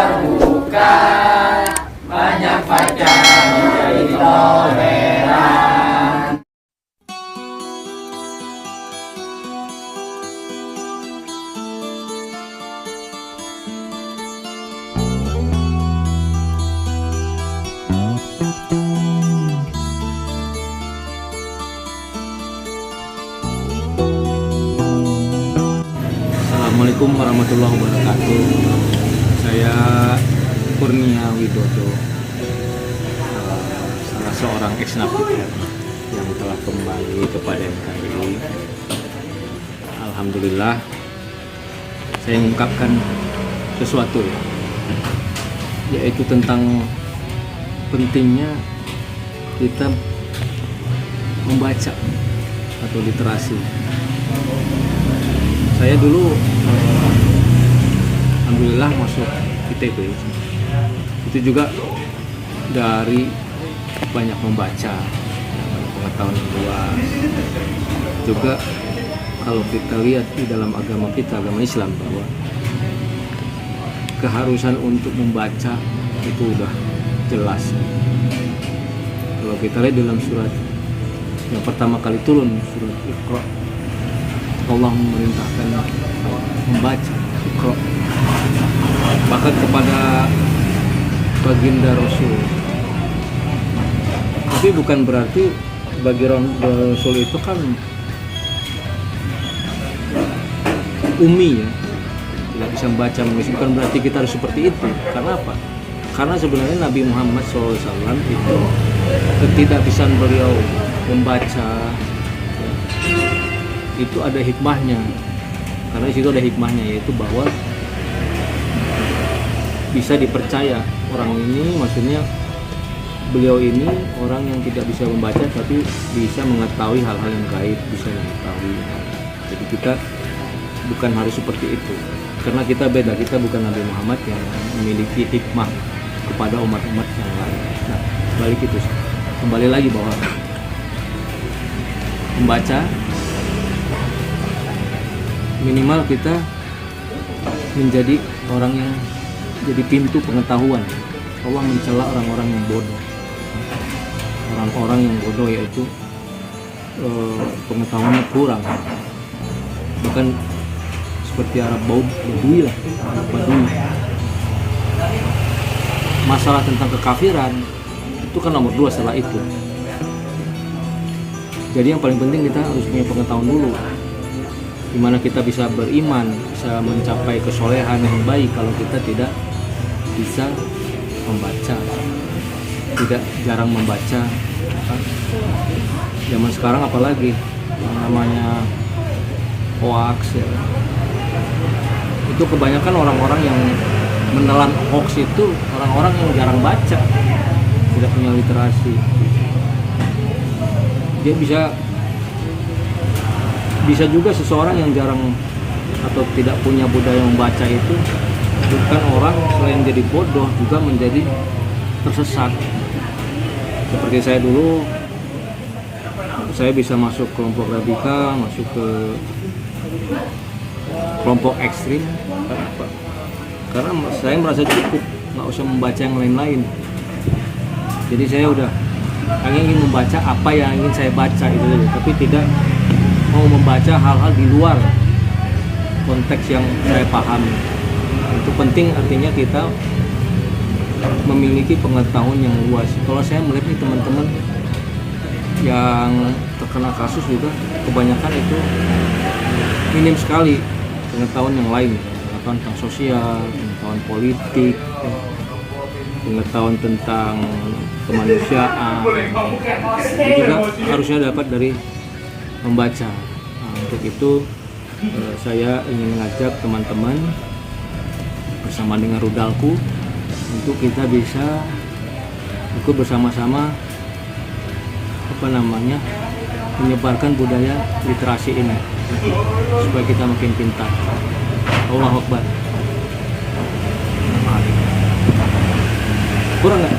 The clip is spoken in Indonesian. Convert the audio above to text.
terbuka, banyak pacar menjadi toleran. Assalamualaikum warahmatullahi wabarakatuh. Saya Kurnia Widodo, salah seorang ex-napi yang telah kembali kepada NKRI. Alhamdulillah, saya mengungkapkan sesuatu yaitu tentang pentingnya kita membaca atau literasi. Saya dulu alhamdulillah masuk ITB, itu juga dari banyak membaca, banyak pengetahuan yang luas. Juga kalau kita lihat di dalam agama kita, agama Islam, bahwa keharusan untuk membaca itu udah jelas. Kalau kita lihat dalam surat yang pertama kali turun, surat Iqra, Allah memerintahkan membaca Iqra, bahkan kepada baginda Rasul. Tapi bukan berarti bagi Rasul itu kan ummi ya, tidak bisa membaca menulis. Bukan berarti kita harus seperti itu. Karena apa? Karena sebenarnya Nabi Muhammad SAW itu ketidakbisaan beliau membaca itu ada hikmahnya. Karena di situ ada hikmahnya, yaitu bahwa bisa dipercaya orang ini, maksudnya beliau ini orang yang tidak bisa membaca tapi bisa mengetahui hal-hal yang gaib, bisa mengetahui. Jadi kita bukan harus seperti itu, karena kita beda, kita bukan Nabi Muhammad yang memiliki hikmah kepada umat-umat yang lain. Nah, balik itu, kembali lagi bahwa membaca minimal kita menjadi orang yang jadi pintu pengetahuan. Allah mencela orang-orang yang bodoh. Orang-orang yang bodoh yaitu pengetahuannya kurang. Bukan seperti Arab Badui lah, Arab Badui. Masalah tentang kekafiran itu kan nomor 2 setelah itu. Jadi yang paling penting kita harus punya pengetahuan dulu, dimana kita bisa beriman, bisa mencapai kesolehan yang baik kalau kita tidak bisa membaca, tidak jarang membaca. Zaman sekarang apalagi yang namanya hoax ya. Itu kebanyakan orang-orang yang menelan hoax itu orang-orang yang jarang baca, tidak punya literasi. Dia bisa juga seseorang yang jarang atau tidak punya budaya membaca itu bukan orang selain jadi bodoh juga menjadi tersesat. Seperti saya dulu, saya bisa masuk kelompok radikal, masuk ke kelompok ekstrim. Kenapa? Karena saya merasa cukup, nggak usah membaca yang lain-lain. Jadi saya udah hanya ingin membaca apa yang ingin saya baca itu saja, tapi tidak mau membaca hal-hal di luar konteks yang saya pahami. Itu penting, artinya kita memiliki pengetahuan yang luas. Kalau saya melihat nih teman-teman yang terkena kasus juga, kebanyakan itu minim sekali pengetahuan yang lain, pengetahuan tentang sosial, pengetahuan politik, pengetahuan tentang kemanusiaan. Itu juga harusnya dapat dari membaca. Nah, untuk itu saya ingin mengajak teman-teman bersama dengan rudalku untuk kita bisa ikut bersama-sama menyebarkan budaya literasi ini supaya kita makin pintar. Allahu Akbar. Kurang nggak?